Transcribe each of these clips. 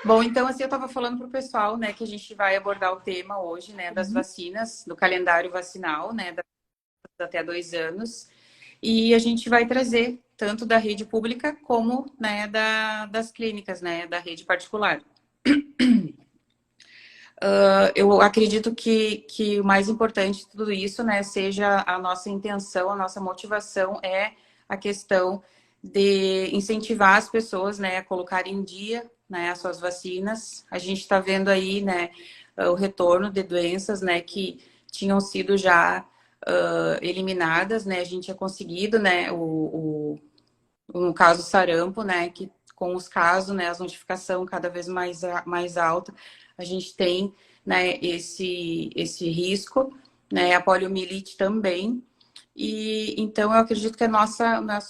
Bom, então, assim, eu estava falando para o pessoal, né, que a gente vai abordar o tema hoje, né, das Uhum. vacinas, do calendário vacinal, né, até 2 anos. E a gente vai trazer tanto da rede pública como, né, das clínicas, né, da rede particular. Eu acredito que o mais importante de tudo isso, né, seja a nossa intenção, a nossa motivação é a questão de incentivar as pessoas, né, a colocar em dia, né, as suas vacinas. A gente está vendo aí, né, o retorno de doenças, né, que tinham sido já eliminadas, né, a gente tinha conseguido, né, no caso sarampo, né, que com os casos, né, a notificação cada vez mais alta, a gente tem, né, esse risco, né, a poliomielite também. E então eu acredito que nosso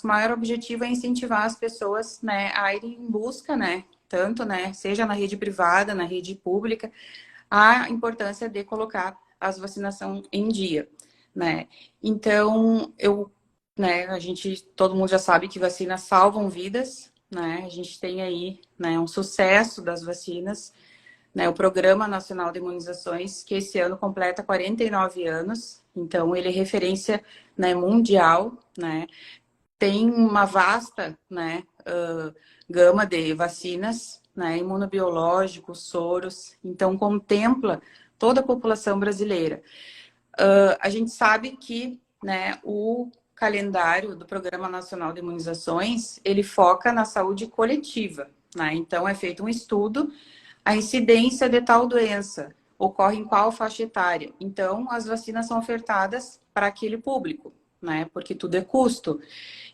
maior objetivo é incentivar as pessoas, né, a irem em busca, né, tanto, né, seja na rede privada, na rede pública, a importância de colocar as vacinação em dia, né? Então, né, todo mundo já sabe que vacinas salvam vidas, né? A gente tem aí, né, um sucesso das vacinas, né? O Programa Nacional de Imunizações, que esse ano completa 49 anos, então ele é referência, né, mundial, né? Tem uma vasta, né, gama de vacinas, né, imunobiológicos, soros, então contempla toda a população brasileira. A gente sabe que, né, o calendário do Programa Nacional de Imunizações, ele foca na saúde coletiva, né? Então é feito um estudo, a incidência de tal doença ocorre em qual faixa etária. Então as vacinas são ofertadas para aquele público, né? Porque tudo é custo.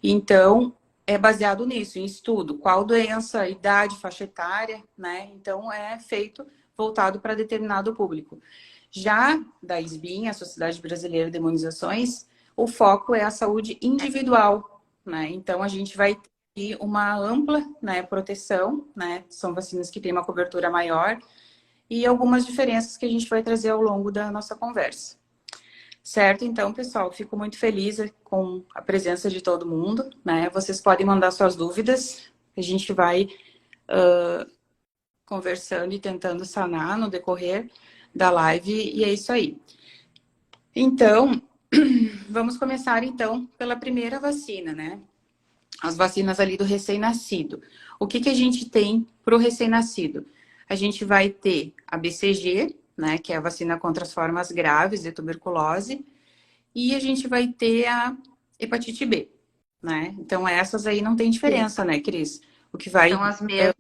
Então, é baseado nisso, em estudo, qual doença, idade, faixa etária, né? Então, é feito voltado para determinado público. Já da SBIM, a Sociedade Brasileira de Imunizações, o foco é a saúde individual, né? Então, a gente vai ter uma ampla, né, proteção, né? São vacinas que têm uma cobertura maior e algumas diferenças que a gente vai trazer ao longo da nossa conversa. Certo, então, pessoal, fico muito feliz com a presença de todo mundo, né? Vocês podem mandar suas dúvidas, a gente vai conversando e tentando sanar no decorrer da live, e é isso aí. Então, vamos começar então pela primeira vacina, né? As vacinas ali do recém-nascido. O que a gente tem para o recém-nascido? A gente vai ter a BCG, né, que é a vacina contra as formas graves de tuberculose, e a gente vai ter a hepatite B, né? Então, essas aí não tem Sim. diferença, né, Cris? O que São vai, as mesmas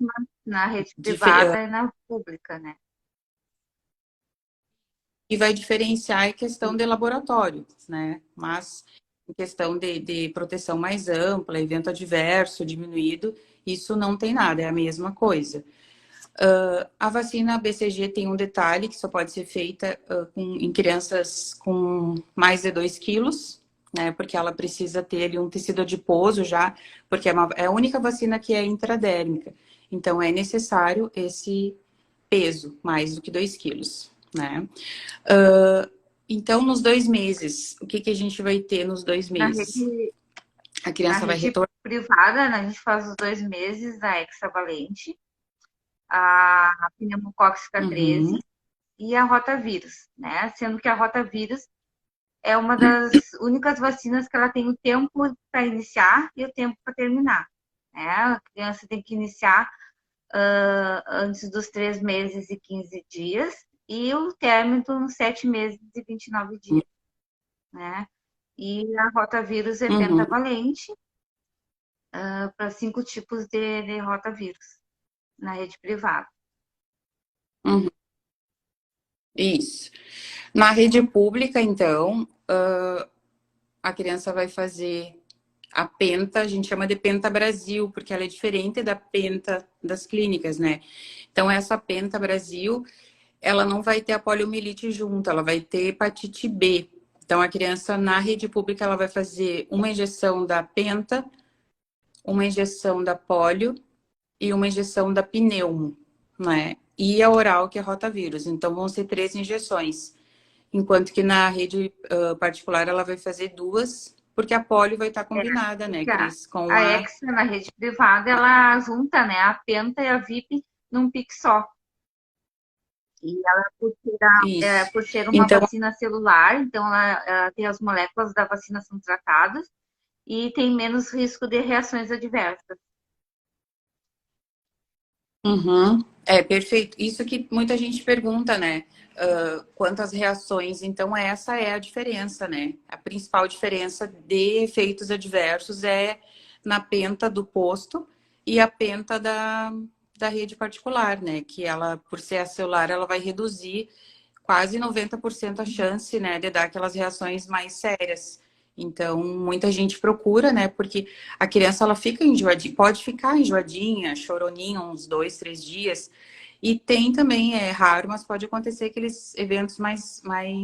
na rede dife- privada e na pública, né? e vai diferenciar é questão de laboratório, né? Mas em questão de proteção mais ampla, evento adverso diminuído, isso não tem nada, é a mesma coisa. A vacina BCG tem um detalhe que só pode ser feita em crianças com mais de 2 quilos, né? Porque ela precisa ter ali um tecido adiposo já, porque é a única vacina que é intradérmica. Então é necessário esse peso, mais do que 2 quilos, né? Então, nos 2 meses, o que a gente vai ter nos dois Na meses? rede, A na criança vai rede retornar. privada, né, a gente faz os 2 meses da hexavalente, a pneumocócica 13 Uhum, e a rotavírus, né? Sendo que a rotavírus é uma das únicas vacinas que ela tem o tempo para iniciar e o tempo para terminar. Né? A criança tem que iniciar antes dos 3 meses e 15 dias e o término nos 7 meses e 29 dias. Né? E a rotavírus é uhum, pentavalente para 5 tipos de rotavírus na rede privada. uhum. Isso. Na rede pública, então, a criança vai fazer a Penta, a gente chama de Penta Brasil, porque ela é diferente da Penta das clínicas, né? Então, essa Penta Brasil, ela não vai ter a poliomielite junto, ela vai ter hepatite B. Então, a criança na rede pública, ela vai fazer uma injeção da Penta, uma injeção da polio e uma injeção da pneumo, né? E a oral, que é rotavírus. Então, vão ser 3 injeções. Enquanto que na rede particular ela vai fazer 2, porque a polio vai estar combinada, né, Porque Cris, com a a. Hexa na rede privada, ela junta, né, a Penta e a VIP num pique só. E ela, Isso. por ser uma Então, vacina celular, então ela tem as moléculas da vacina são tratadas e tem menos risco de reações adversas. uhum, é perfeito. Isso que muita gente pergunta, né? Quantas reações? Então, essa é a diferença, né? A principal diferença de efeitos adversos é na penta do posto e a penta da rede particular, né? Que ela, por ser a celular, ela vai reduzir quase 90% a chance, né, de dar aquelas reações mais sérias. Então, muita gente procura, né, porque a criança, ela fica enjoadinha, pode ficar enjoadinha, choroninha uns 2, 3 dias. E tem também, é raro, mas pode acontecer aqueles eventos mais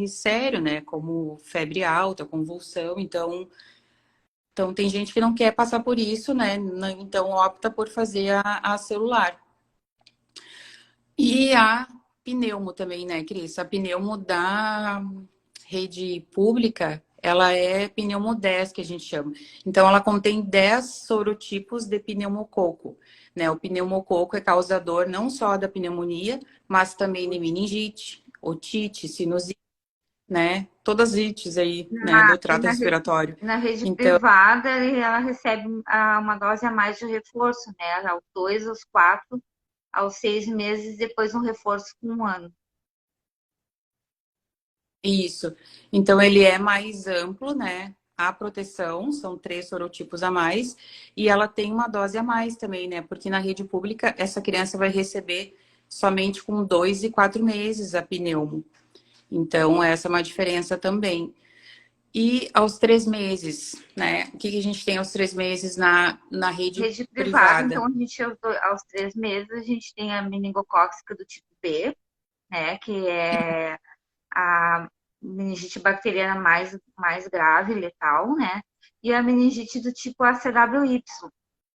sérios, né, como febre alta, convulsão. Então, tem gente que não quer passar por isso, né, então opta por fazer a celular. E a pneumo também, né, Cris? A pneumo da rede pública, ela é pneumo 10, que a gente chama. Então, ela contém 10 sorotipos de pneumococo. Né? O pneumococo é causador não só da pneumonia, mas também de meningite, otite, sinusite, né? Todas as ites aí, né, Na, do e trato respiratório. na rede Então, privada, ela recebe uma dose a mais de reforço, né? Aos 2, aos 4, aos 6 meses, depois um reforço com 1 ano. isso. Então, ele é mais amplo, né? A proteção, são 3 sorotipos a mais, e ela tem uma dose a mais também, né? Porque na rede pública, essa criança vai receber somente com 2 e 4 meses a pneumo. Então, essa é uma diferença também. E aos 3 meses, né? O que que a gente tem aos 3 meses na rede Rede privada, então, privada? a gente, aos 3 meses, a gente tem a meningocócica do tipo B, né? Que é a meningite bacteriana mais grave, letal, né? E a meningite do tipo ACWY,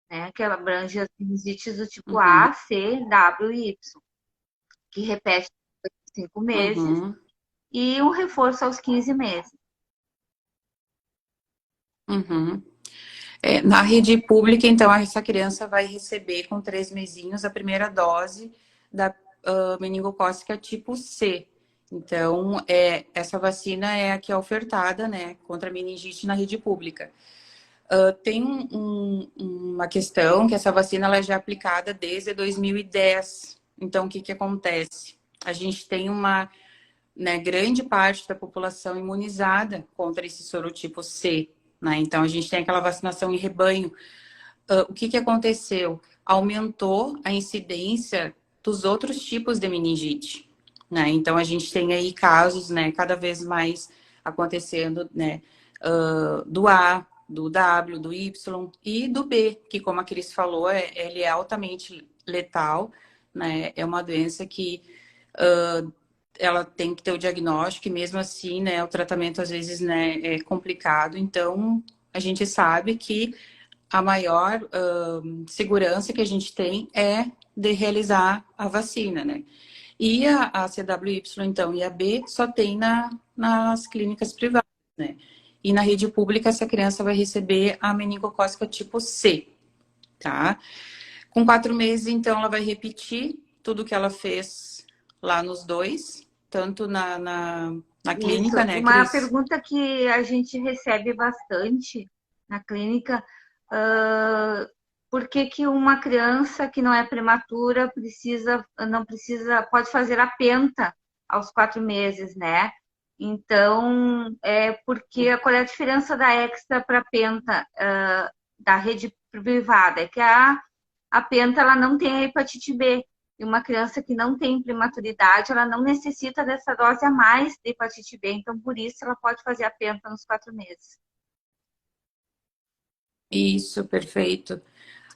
né? Que abrange as meningites do tipo Uhum, A, C, W e Y, que repete por 5 meses uhum, e um reforço aos 15 meses. uhum. Na rede pública, então, essa criança vai receber com 3 mesinhos a primeira dose da meningocócica tipo C. Então, essa vacina é a que é ofertada, né, contra a meningite na rede pública. Tem uma questão que essa vacina ela já é aplicada desde 2010. Então, o que que acontece? A gente tem uma, né, grande parte da população imunizada contra esse sorotipo C, né? Então, a gente tem aquela vacinação em rebanho. O que que aconteceu? Aumentou a incidência dos outros tipos de meningite, né? Então, a gente tem aí casos, né, cada vez mais acontecendo, né, do A, do W, do Y e do B, que, como a Cris falou, ele é altamente letal, né? É uma doença que ela tem que ter o diagnóstico e mesmo assim, né, o tratamento às vezes, né, é complicado. Então, a gente sabe que a maior segurança que a gente tem é de realizar a vacina, né? E a CWY, então, e a B só tem nas clínicas privadas, né? E na rede pública, essa criança vai receber a meningocócica tipo C, tá? Com 4 meses, então, ela vai repetir tudo que ela fez lá nos dois, tanto na Isso. clínica, né, Uma Cris? pergunta que a gente recebe bastante na clínica, por que que uma criança que não é prematura não precisa, pode fazer a penta aos 4 meses, né? Então, porque qual é a diferença da extra para a penta, da rede privada? É que a penta ela não tem a hepatite B. E uma criança que não tem prematuridade, ela não necessita dessa dose a mais de hepatite B. Então, por isso, ela pode fazer a penta nos 4 meses. Isso, perfeito.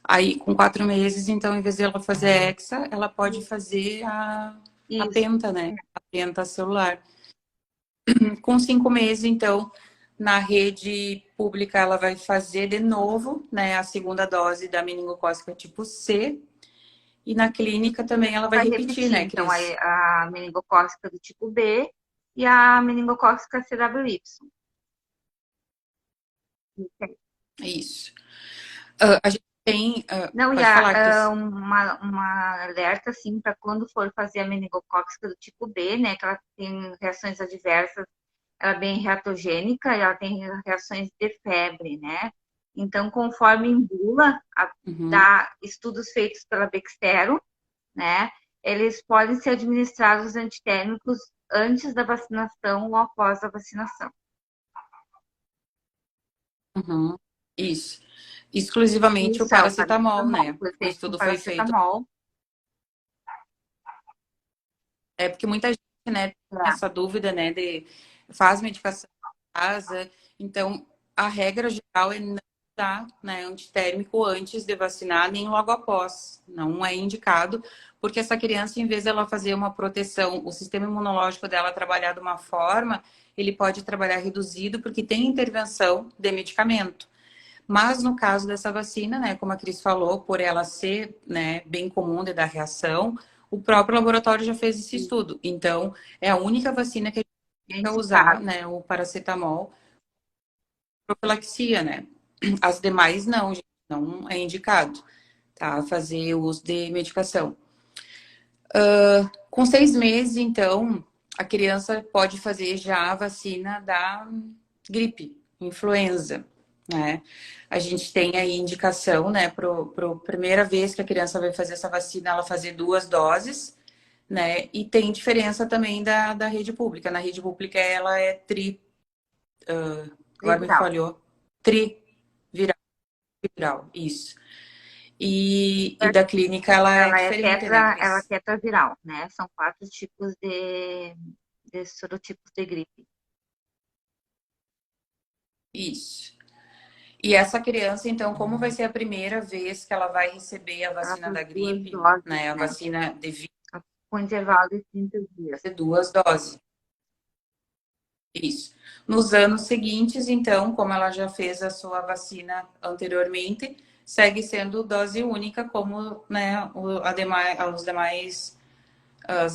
Aí, com 4 meses, então, em vez de ela fazer hexa, ela pode fazer a Isso. penta, né? A penta celular. Com 5 meses, então, na rede pública, ela vai fazer de novo, né, a segunda dose da meningocócica tipo C. E na clínica também ela vai Vai repetir, repetir, né, então, Cris? a meningocócica do tipo B e a meningocócica CWY. Isso. Tem, Não, e pode falar, Cris. uma alerta, assim, para quando for fazer a meningocócica do tipo B, né, que ela tem reações adversas, ela é bem reatogênica e ela tem reações de febre, né? Então, conforme em bula, Uhum, dá estudos feitos pela Bextero, né, eles podem ser administrados antitérmicos antes da vacinação ou após a vacinação. uhum. Isso. Exclusivamente o Isso é o paracetamol, paracetamol, né? foi O feito com estudo foi feito. paracetamol. É porque muita gente, né, tem essa dúvida, né, de faz medicação em casa. Então, a regra geral é não dar, né, antitérmico antes de vacinar, nem logo após. Não é indicado, porque essa criança, em vez de ela fazer uma proteção, o sistema imunológico dela trabalhar de uma forma, ele pode trabalhar reduzido, porque tem intervenção de medicamento. Mas no caso dessa vacina, né, como a Cris falou, por ela ser, né, bem comum de dar reação, o próprio laboratório já fez esse estudo. Então, é a única vacina que a gente vai usar, Indicado. né, o paracetamol, profilaxia, né? As demais não, gente, não é indicado, tá? Fazer uso de medicação. Com 6 meses, então, a criança pode fazer já a vacina da gripe, influenza, né? A gente tem aí indicação, né, pro primeira vez que a criança vai fazer essa vacina, ela fazer 2 doses, né? E tem diferença também da rede pública. Na rede pública, ela é agora me Viral. falhou, triviral, isso. E da clínica, ela é diferente, né, Ela é Cris? tetraviral, né? São 4 tipos de sorotipos de gripe. Isso. E essa criança, então, como vai ser a primeira vez que ela vai receber a Ela vacina faz da 2 gripe, doses, né? A né? vacina de vírus, Com intervalo de 30 dias. 2 doses. Isso. Nos anos seguintes, então, como ela já fez a sua vacina anteriormente, segue sendo dose única, como, né, as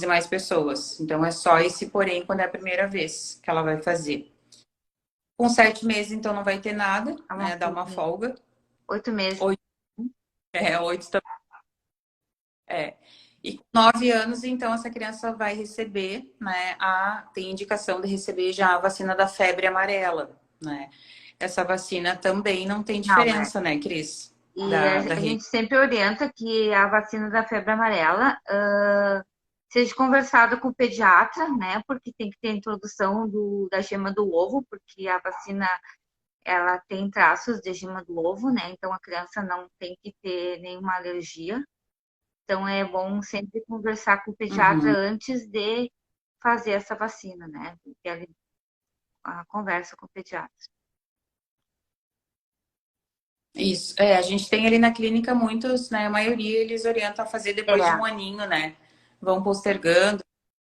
demais pessoas. Então, é só esse porém quando é a primeira vez que ela vai fazer. Com 7 meses, então, não vai ter nada, É uma né? Dá uma folguinha. folga. 8 meses. 8 É. E com 9 anos, então, essa criança vai receber, né? Tem indicação de receber já a vacina da febre amarela, né? Essa vacina também não tem Não, é. diferença, né, Cris? E Da a rede. gente sempre orienta que a vacina da febre amarela seja conversada com o pediatra, né? Porque tem que ter a introdução da gema do ovo, porque a vacina ela tem traços de gema do ovo, né? Então a criança não tem que ter nenhuma alergia. Então é bom sempre conversar com o pediatra Uhum. antes de fazer essa vacina, né? Ter a conversa com o pediatra. Isso. É, a gente tem ali na clínica muitos, né? A maioria eles orientam a fazer depois de É, um aninho, né? Vão postergando.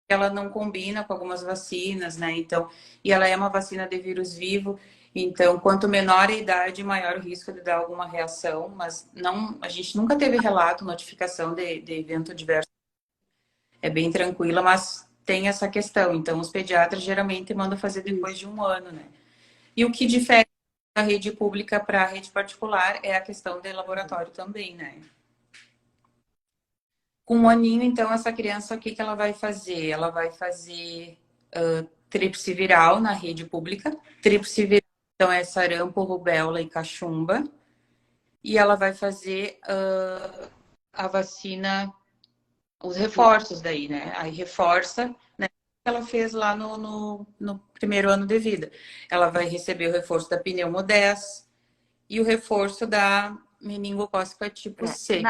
Ela não combina com algumas vacinas, né? Então, e ela é uma vacina de vírus vivo, então quanto menor a idade, maior o risco de dar alguma reação, mas não, a gente nunca teve relato, notificação de evento adverso. É bem tranquila, mas tem essa questão. Então, os pediatras geralmente mandam fazer depois isso. de um ano, né? E o que difere da rede pública para a rede particular é a questão de laboratório também, né? Com 1 aninho, então, essa criança, o que que ela vai fazer? Ela vai fazer tríplice viral na rede pública. Tríplice viral, então, é sarampo, rubéola e cachumba. E ela vai fazer a vacina, os reforços daí, né? Aí reforça, né? Ela fez lá no primeiro ano de vida. Ela vai receber o reforço da pneumo 10 e o reforço da meningocócica tipo É. C.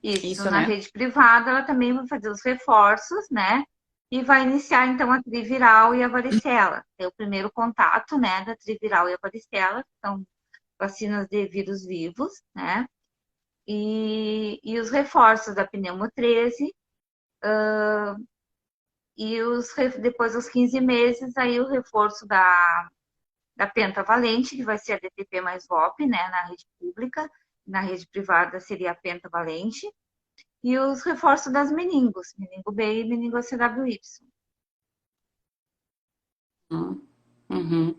Isso, Isso, na né? rede privada, ela também vai fazer os reforços, né? E vai iniciar, então, a triviral e a varicela. É o primeiro contato, né, da triviral e a varicela, que são vacinas de vírus vivos, né? E os reforços da pneumo 13, e depois dos 15 meses, aí o reforço da pentavalente, que vai ser a DTP mais VOP, né, na rede pública. Na rede privada seria a pentavalente. E os reforços das meningos, meningo B e meningo ACWY. Uhum.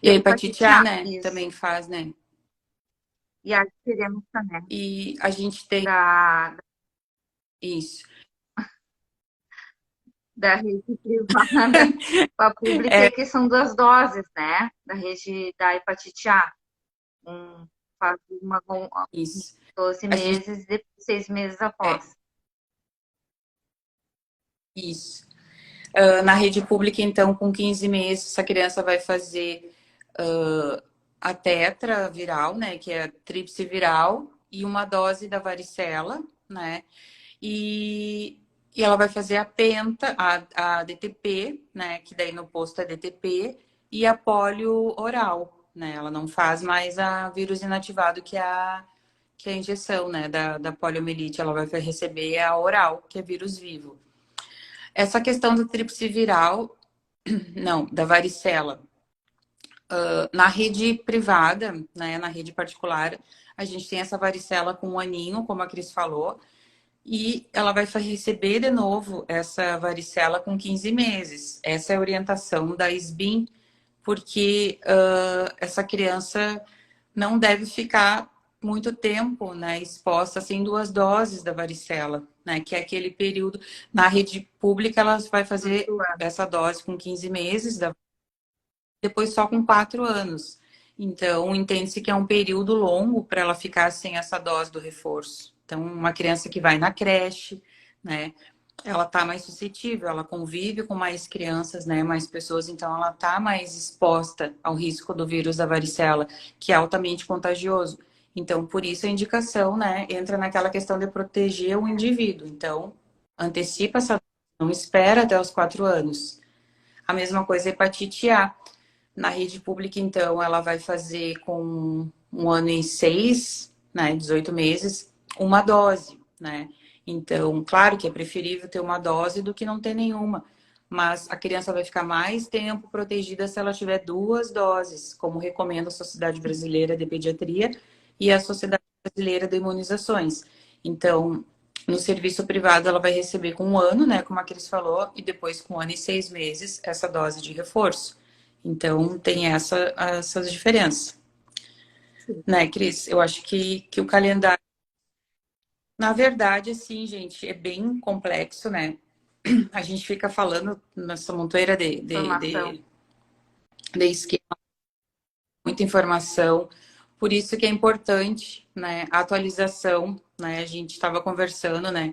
E E a a hepatite hepatite A, A, né? isso. Também faz, né? E a diferença, né, E a gente tem da, isso. da rede privada com a pública É é que são 2 doses, né? Da rede da hepatite A. Faz uma com isso. 12 A gente meses e 6 meses é após. isso. Na rede pública, então, com 15 meses, essa criança vai fazer a tetra viral, né, que é a tríplice viral, e uma dose da varicela, né, e, e ela vai fazer a penta, a DTP, né, que daí no posto é DTP, e a polio oral, né, ela não faz mais a vírus inativado, que é a injeção, né, da poliomielite, ela vai receber a oral, que é vírus vivo. Essa questão da tríplice viral, não, da varicela, na rede privada, né, na rede particular, a gente tem essa varicela com 1 aninho, como a Cris falou, e ela vai receber de novo essa varicela com 15 meses. Essa é a orientação da SBIM, porque essa criança não deve ficar muito tempo, né, exposta sem 2 doses da varicela, né, que é aquele período. Na rede pública, ela vai fazer essa dose com 15 meses, depois só com 4 anos. Então, entende-se que é um período longo para ela ficar sem essa dose do reforço. Então, uma criança que vai na creche, né, ela tá mais suscetível, ela convive com mais crianças, né, mais pessoas, então ela tá mais exposta ao risco do vírus da varicela, que é altamente contagioso. Então, por isso a indicação, né, entra naquela questão de proteger o indivíduo. Então, antecipa essa, não espera até os 4 anos. A mesma coisa a hepatite A. Na rede pública, então, ela vai fazer com 1 ano e 6, né, 18 meses, uma dose, né? Então, claro que é preferível ter uma dose do que não ter nenhuma, mas a criança vai ficar mais tempo protegida se ela tiver 2 doses, como recomenda a Sociedade Brasileira de Pediatria e a Sociedade Brasileira de Imunizações. Então, no serviço privado, ela vai receber com 1 ano, né, como a Cris falou, e depois com 1 ano e 6 meses essa dose de reforço. Então, tem essas diferenças, né, Cris? Eu acho que o calendário, na verdade, assim, gente, é bem complexo, né? A gente fica falando nessa montoeira Informação. de esquema, muita informação. Por isso que é importante, né, a atualização, né? A gente estava conversando, né,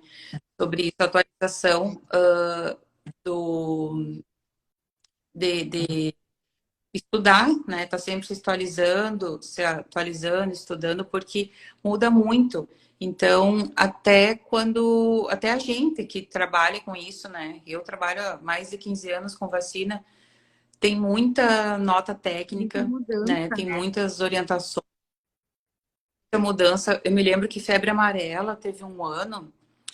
sobre isso, a atualização do, de estudar, né? Tá sempre se atualizando, estudando, porque muda muito. Então, até a gente que trabalha com isso, né? Eu trabalho há mais de 15 anos com vacina, tem muita nota Muita técnica, né? mudança, Tem né? muitas orientações, muita mudança. Eu me lembro que febre amarela teve um ano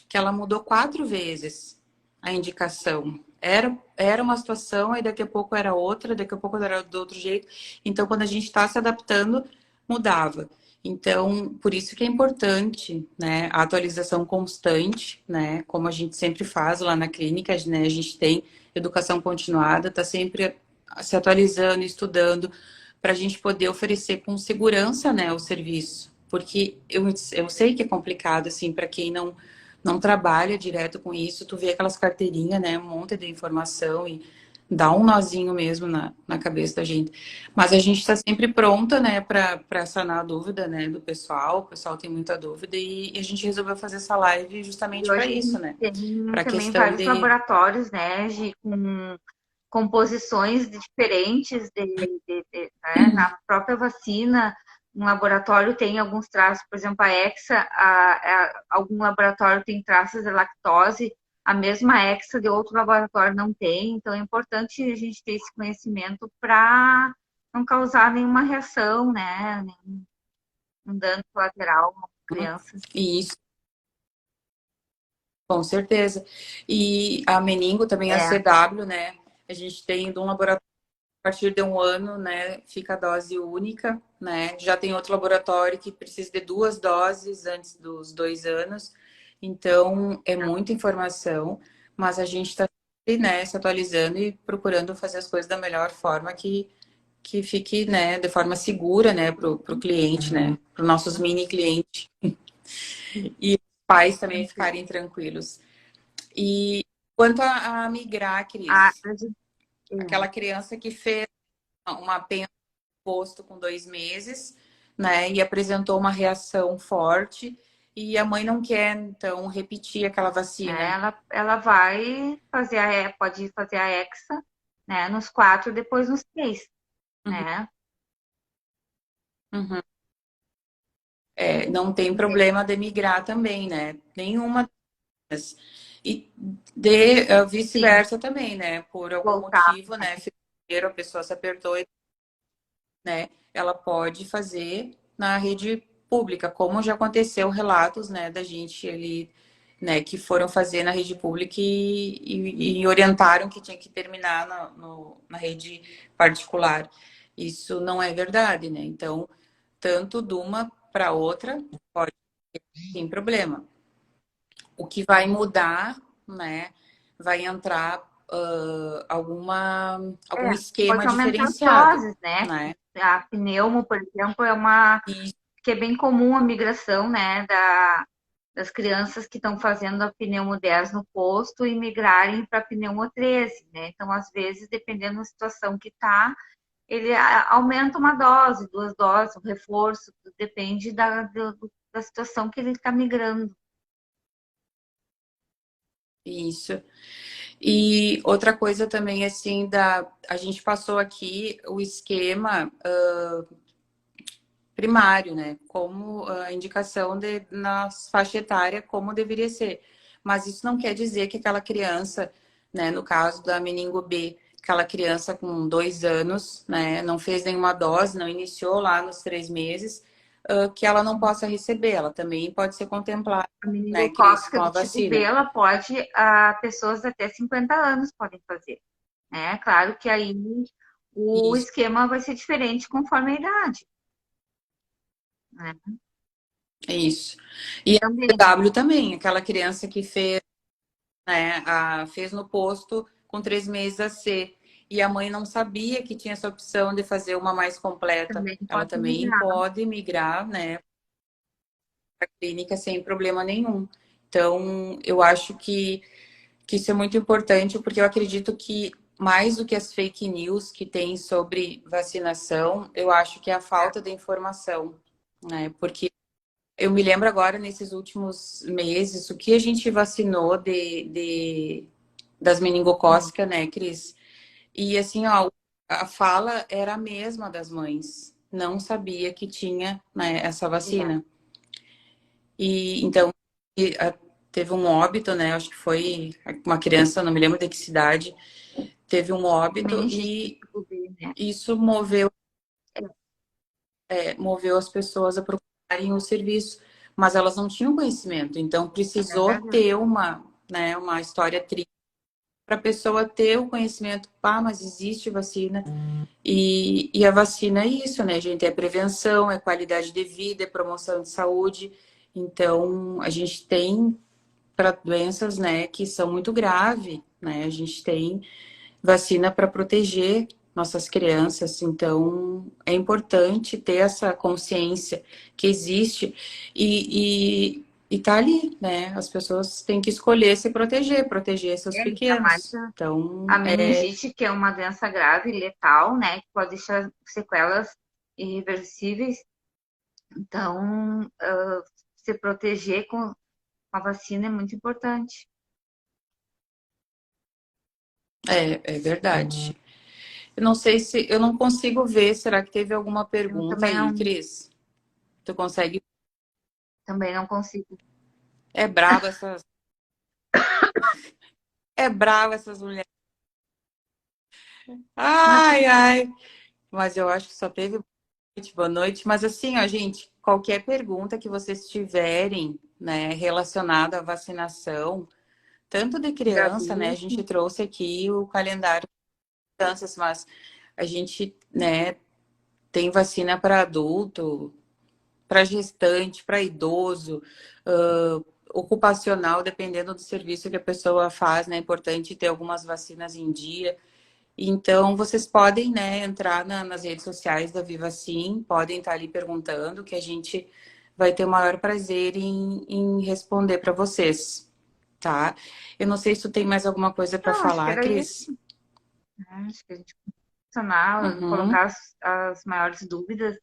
que ela mudou 4 vezes a indicação. Era uma situação, aí daqui a pouco era outra, daqui a pouco era do outro jeito. Então, quando a gente está se adaptando, mudava. Então, por isso que é importante, né, a atualização constante, né, como a gente sempre faz lá na clínica, né, a gente tem educação continuada, está sempre se atualizando, estudando, para a gente poder oferecer com segurança, né, o serviço. Porque eu sei que é complicado, assim, para quem não trabalha direto com isso, tu vê aquelas carteirinhas, né, um monte de informação e dá um nozinho mesmo na cabeça da gente. Mas a gente está sempre pronta, né, para sanar a dúvida, né, do pessoal. O pessoal tem muita dúvida e a gente resolveu fazer essa live E justamente para hoje a isso, gente né? tem Para a também questão vários de laboratórios, né, com composições diferentes né, na própria vacina. Um laboratório tem alguns traços, por exemplo, a Hexa, algum laboratório tem traços de lactose, a mesma Hexa de outro laboratório não tem. Então, é importante a gente ter esse conhecimento para não causar nenhuma reação, né, nenhum dano colateral à criança. isso, com certeza. E a meningo também, a É, CW, né? A gente tem de um laboratório a partir de 1 ano, né, fica a dose única, né? Já tem outro laboratório que precisa de 2 doses antes dos 2 anos. Então, é muita informação, mas a gente está, né, se atualizando e procurando fazer as coisas da melhor forma que fique, né, de forma segura, né, para o cliente, né, para os nossos mini clientes e os pais também ficarem tranquilos. E quanto a migrar, A, Cris, a gente- aquela criança que fez uma penha no posto com 2 meses, né, e apresentou uma reação forte, e a mãe não quer, então, repetir aquela né, vacina. ela vai fazer pode fazer a hexa, né, nos 4, depois nos 6, Uhum, né? uhum. É, não tem Não tem problema de migrar também, né? Nenhuma. E de sim, vice-versa também, né? Por algum voltar. motivo, né? Financeiro, a pessoa se apertou, né? Ela pode fazer na rede pública, como já aconteceu relatos, né, da gente ali, né, que foram fazer na rede pública e orientaram que tinha que terminar na rede particular. Isso não é verdade, né? Então, tanto de uma para outra pode ter sem problema. O que vai mudar, né? Vai entrar algum Pode esquema aumentar as diferenciado, doses, né? né? A pneumo, por exemplo, é uma E que é bem comum a migração, né, das crianças que estão fazendo a pneumo 10 no posto e migrarem para a pneumo 13, né? Então, às vezes, dependendo da situação que está, ele aumenta uma dose, 2 doses, um reforço, depende da situação que ele está migrando. isso. E outra coisa também, assim, a gente passou aqui o esquema primário, né? Como a indicação na faixa etária, como deveria ser. Mas isso não quer dizer que aquela criança, né, no caso da meningo B, aquela criança com 2 anos, né, não fez nenhuma dose, não iniciou lá nos 3 meses, que ela não possa receber. Ela também pode ser contemplada, A né, Cris, meningocócica com a do tipo B, vacina. ela pode, pessoas até 50 anos podem fazer, né? Claro que aí o Isso. esquema vai ser diferente conforme a idade, né? Isso. E a Também, W também, aquela criança que fez, né, fez no posto com 3 meses a C. E a mãe não sabia que tinha essa opção de fazer uma mais completa. também Ela pode também migrar. pode migrar, né, para a clínica sem problema nenhum. Então, eu acho que isso é muito importante, porque eu acredito que mais do que as fake news que tem sobre vacinação, eu acho que é a falta de informação, né? Porque eu me lembro agora, nesses últimos meses, o que a gente vacinou das meningocócicas, né, Cris? E assim, ó, a fala era a mesma das mães. Não sabia que tinha, né, essa É, vacina. E então teve um óbito, né? Acho que foi uma criança, não me lembro de que cidade, teve um óbito meningite e tipo B, né? isso moveu as pessoas a procurarem o serviço, mas elas não tinham conhecimento, então É precisou verdade. ter uma história triste para a pessoa ter o conhecimento, mas existe vacina. E a vacina é isso, né, gente? É prevenção, é qualidade de vida, é promoção de saúde. Então, a gente tem para doenças, né, que são muito graves, né? A gente tem vacina para proteger nossas crianças, então é importante ter essa consciência que existe e tá ali, né? As pessoas têm que escolher se proteger, proteger seus Ainda mais pequenos. Então, a meningite, que é uma doença grave, letal, né? Que pode deixar sequelas irreversíveis. Então, se proteger com a vacina é muito importante. é verdade. Eu não sei se eu não consigo ver. Será que teve alguma Eu pergunta aí, Cris? Tu consegue? também não consigo. É brava essas, é brava essas mulheres. Mas Ai, ai. Mas eu acho que só teve boa noite. Mas assim, ó, gente, qualquer pergunta que vocês tiverem, né, relacionada à vacinação, tanto de criança, né, a gente gravíssimo. trouxe aqui o calendário de crianças, mas a gente, né, tem vacina para adulto, para gestante, para idoso, ocupacional, dependendo do serviço que a pessoa faz, né, é importante ter algumas vacinas em dia. Então, vocês podem, né, entrar nas redes sociais da Viva Sim, podem estar ali perguntando, que a gente vai ter o maior prazer em responder para vocês, tá? Eu não sei se tu tem mais alguma coisa para Não, acho que falar, era isso, Cris. né? Acho que a gente funcionar, Uhum, colocar as maiores dúvidas,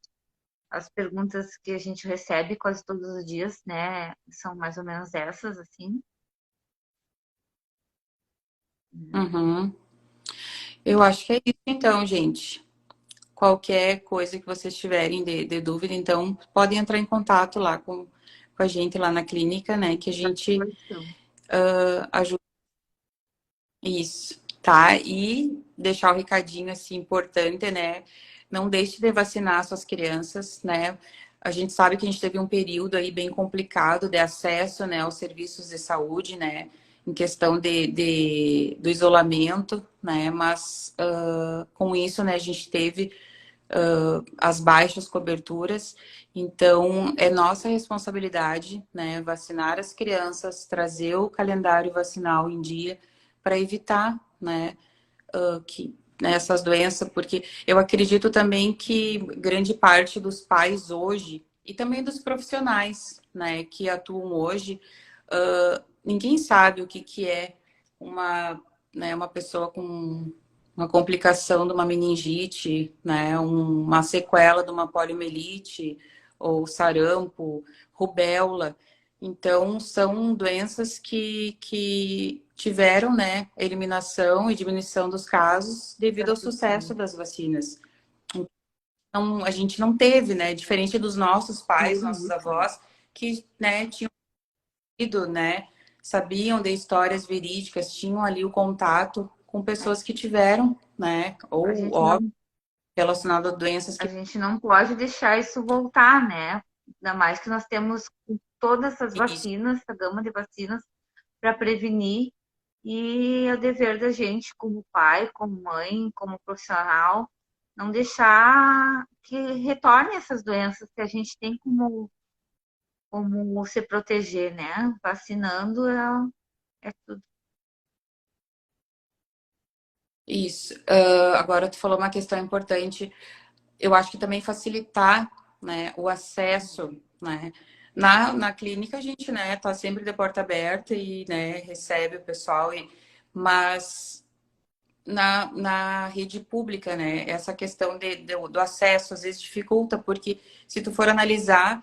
as perguntas que a gente recebe quase todos os dias, né? São mais ou menos essas, assim. uhum. Eu acho que é isso então, gente. Qualquer coisa que vocês tiverem de dúvida, então, podem entrar em contato lá com a gente lá na clínica, né? Que a gente Disposição. ajuda isso, tá? E deixar o recadinho assim importante, né? Não deixe de vacinar suas crianças, né? A gente sabe que a gente teve um período aí bem complicado de acesso, né, aos serviços de saúde, né? Em questão do isolamento, né? Mas com isso, né, a gente teve as baixas coberturas. Então, é nossa responsabilidade, né, vacinar as crianças, trazer o calendário vacinal em dia para evitar, né, que né, essas doenças, porque eu acredito também que grande parte dos pais hoje e também dos profissionais, né, que atuam hoje, ninguém sabe o que que é uma, né, uma pessoa com uma complicação de uma meningite, né, uma sequela de uma poliomielite ou sarampo, rubéola. Então, são doenças que tiveram, né, eliminação e diminuição dos casos devido ao sucesso das vacinas. Então, a gente não teve, né, diferente dos nossos pais, nossos avós, que, né, tinham ido, né, sabiam de histórias verídicas, tinham ali o contato com pessoas que tiveram, né, A ou gente óbito não, relacionado a doenças a que gente não pode deixar isso voltar, né? Ainda mais que nós temos todas essas isso, vacinas, essa gama de vacinas para prevenir, e é o dever da gente, como pai, como mãe, como profissional, não deixar que retorne essas doenças que a gente tem como se proteger, né? Vacinando é tudo. isso. Agora tu falou uma questão importante. Eu acho que também facilitar, né, o acesso, né? Na clínica a gente, né, tá sempre de porta aberta e, né, recebe o pessoal, mas na rede pública, né, essa questão do acesso às vezes dificulta, porque se tu for analisar,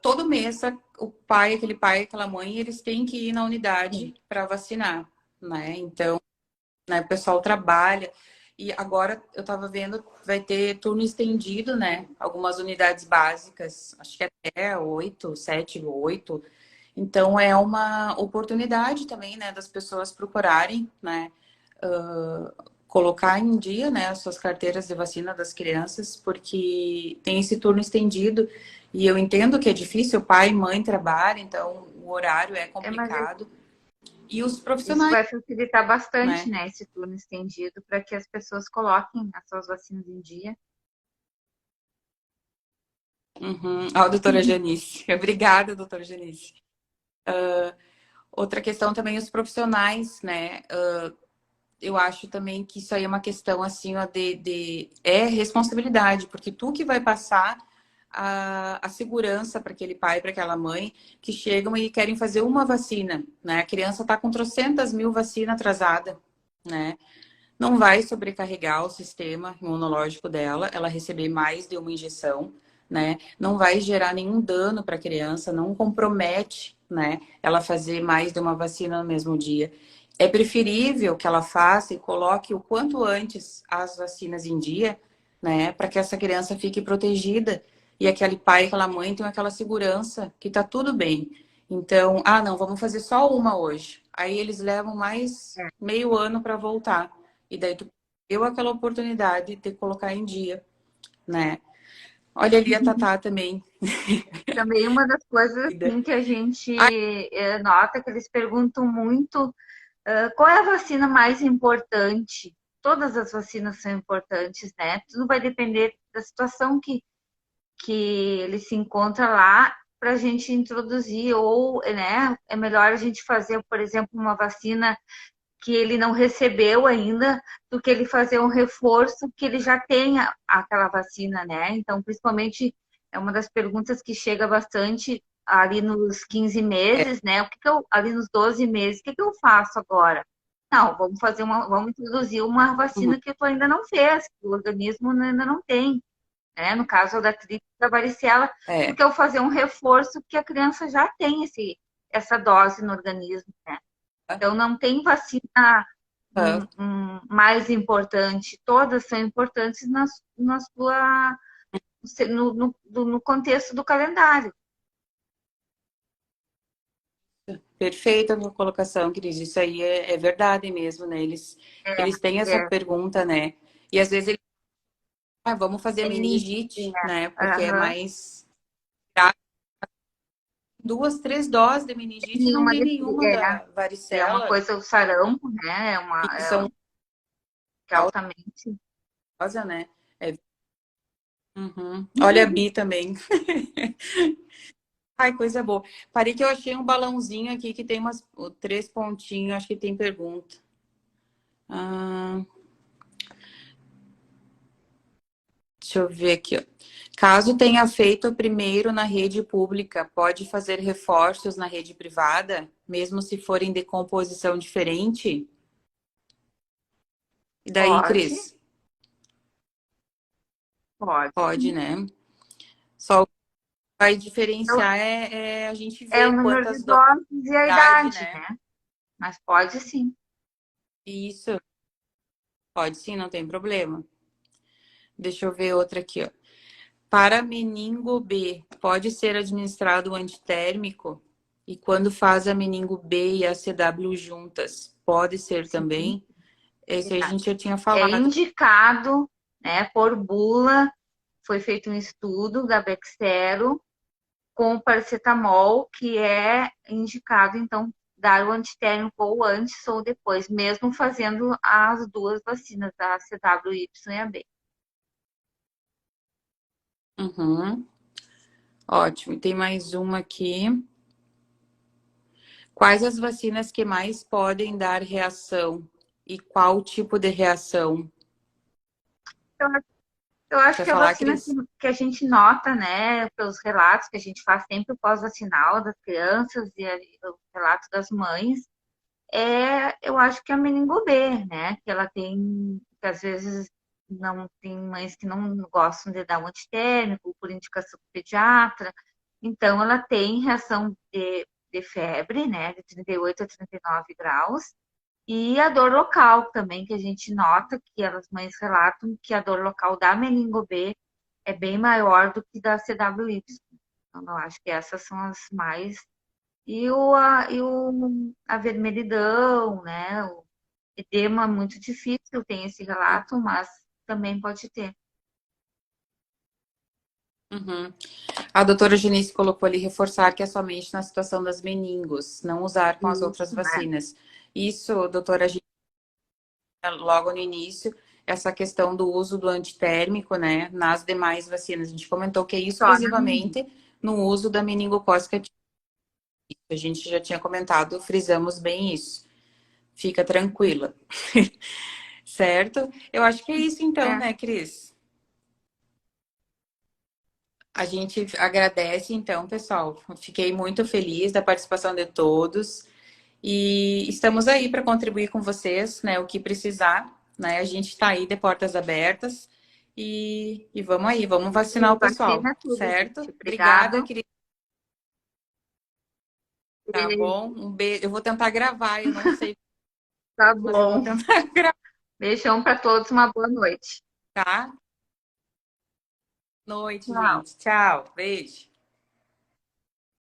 todo mês o pai, aquele pai, aquela mãe, eles têm que ir na unidade para vacinar, né? Então, né, o pessoal trabalha. E agora eu estava vendo, vai ter turno estendido, né? Algumas unidades básicas, acho que até 8, 7, 8. Então é uma oportunidade também, né, das pessoas procurarem, né, colocar em dia, né, as suas carteiras de vacina das crianças, porque tem esse turno estendido e eu entendo que é difícil, pai e mãe trabalham, então o horário é É, mas complicado. E os isso profissionais, vai facilitar bastante, né? né, esse turno estendido, para que as pessoas coloquem as suas vacinas em dia. Uhum. Ó, doutora Janice. Obrigada, doutora Janice. Outra questão também, os profissionais, né? Eu acho também que isso aí é uma questão, assim, ó, é responsabilidade, porque tu que vai passar a segurança para aquele pai, para aquela mãe, que chegam e querem fazer uma vacina, né? A criança está com trocentas mil vacinas atrasada, né? Não vai sobrecarregar o sistema imunológico dela, ela receber mais de uma injeção, né? Não vai gerar nenhum dano para a criança, não compromete, né? Ela fazer mais de uma vacina no mesmo dia. É preferível que ela faça e coloque o quanto antes as vacinas em dia, né? Para que essa criança fique protegida e aquele pai, aquela mãe tenha aquela segurança que tá tudo bem. Então, não, vamos fazer só uma hoje. Aí eles levam mais meio ano para voltar. E daí tu deu aquela oportunidade de colocar em dia, né? Olha ali a Tatá também. Também uma das coisas assim, que a gente Ai, nota que eles perguntam muito qual é a vacina mais importante. Todas as vacinas são importantes, né? Tudo vai depender da situação que ele se encontra lá para a gente introduzir, ou né, é melhor a gente fazer, por exemplo, uma vacina que ele não recebeu ainda, do que ele fazer um reforço que ele já tenha aquela vacina, né? Então, principalmente, é uma das perguntas que chega bastante ali nos 15 É. meses, né? Ali nos 12 meses, o que eu faço agora? Não, vamos introduzir uma Uhum. vacina que tu ainda não fez, que o organismo ainda não tem, né? No caso da tríplice da varicela, É. porque eu fazer um reforço que a criança já tem essa dose no organismo, né? Então, não tem vacina Ah, mais importante. Todas são importantes no contexto do calendário. perfeita a tua colocação, Cris. Isso aí é verdade mesmo, né? Eles têm essa É, pergunta, né? E às vezes eles, vamos fazer a é, meningite, né? Porque é aham. mais duas, três doses de meningite, não Nenhuma tem nenhuma da é uma varicela, coisa, o sarampo, né? que são Que é altamente. causa, né? É. Uhum. Olha a Bi também. Ai, coisa boa. Parei que eu achei um balãozinho aqui que tem umas três pontinhos, acho que tem pergunta. Ah, deixa eu ver aqui, ó. Caso tenha feito primeiro na rede pública, pode fazer reforços na rede privada, mesmo se forem de composição diferente? E daí, Pode, Cris? pode. Pode, né? Só o que vai Então, diferenciar é a gente é o ver número de quantas doses doses e a de idade, idade, né? né? Mas pode sim. Isso, pode sim, não tem problema. Deixa eu ver outra aqui, ó. Para meningo B, pode ser administrado o antitérmico? E quando faz a meningo B e a CW juntas, pode ser Sim, também? Esse aí a gente já tinha é falado. indicado, né, por bula. Foi feito um estudo da Bexero com o paracetamol, que é indicado, então, dar o antitérmico ou antes ou depois, mesmo fazendo as duas vacinas, a CWY e a B. Uhum, ótimo. E tem mais uma aqui. Quais as vacinas que mais podem dar reação? E qual tipo de reação? Então, eu acho Quer que a falar, vacina Cris? que a gente nota, né, pelos relatos que a gente faz sempre o pós-vacinal das crianças e o relato das mães, eu acho que é a meningo B, né, que ela tem, que às vezes não tem mães que não gostam de dar um antitérmico por indicação do pediatra, então ela tem reação de febre, né, de 38 a 39 graus, e a dor local também, que a gente nota que as mães relatam que a dor local da meningo B é bem maior do que da CWY. Então, eu acho que essas são as mais. A vermelhidão, né? O edema muito difícil, tem esse relato, mas também pode ter. Uhum. A doutora Janice colocou ali reforçar que é somente na situação das meningos, não usar com as outras Isso, né? vacinas. Isso, doutora Janice, logo no início, essa questão do uso do antitérmico, né, nas demais vacinas. A gente comentou que é Só na menina. exclusivamente no uso da meningocócica típica. A gente já tinha comentado, frisamos bem isso. Fica tranquila. Certo? Eu acho que é isso então, É, né, Cris? A gente agradece, então, pessoal. Fiquei muito feliz da participação de todos e estamos aí para contribuir com vocês, né? O que precisar, né? A gente está aí de portas abertas e vamos aí, vamos vacinar o pessoal, vacina é tudo, certo? gente. Obrigada, Obrigado. querida. Tá bom? Um beijo. Eu vou tentar gravar, eu não sei, Tá mas eu vou bom. tentar gravar, Beijão para todos, uma boa noite. tá? Noite, Tchau. gente. Tchau. Beijo.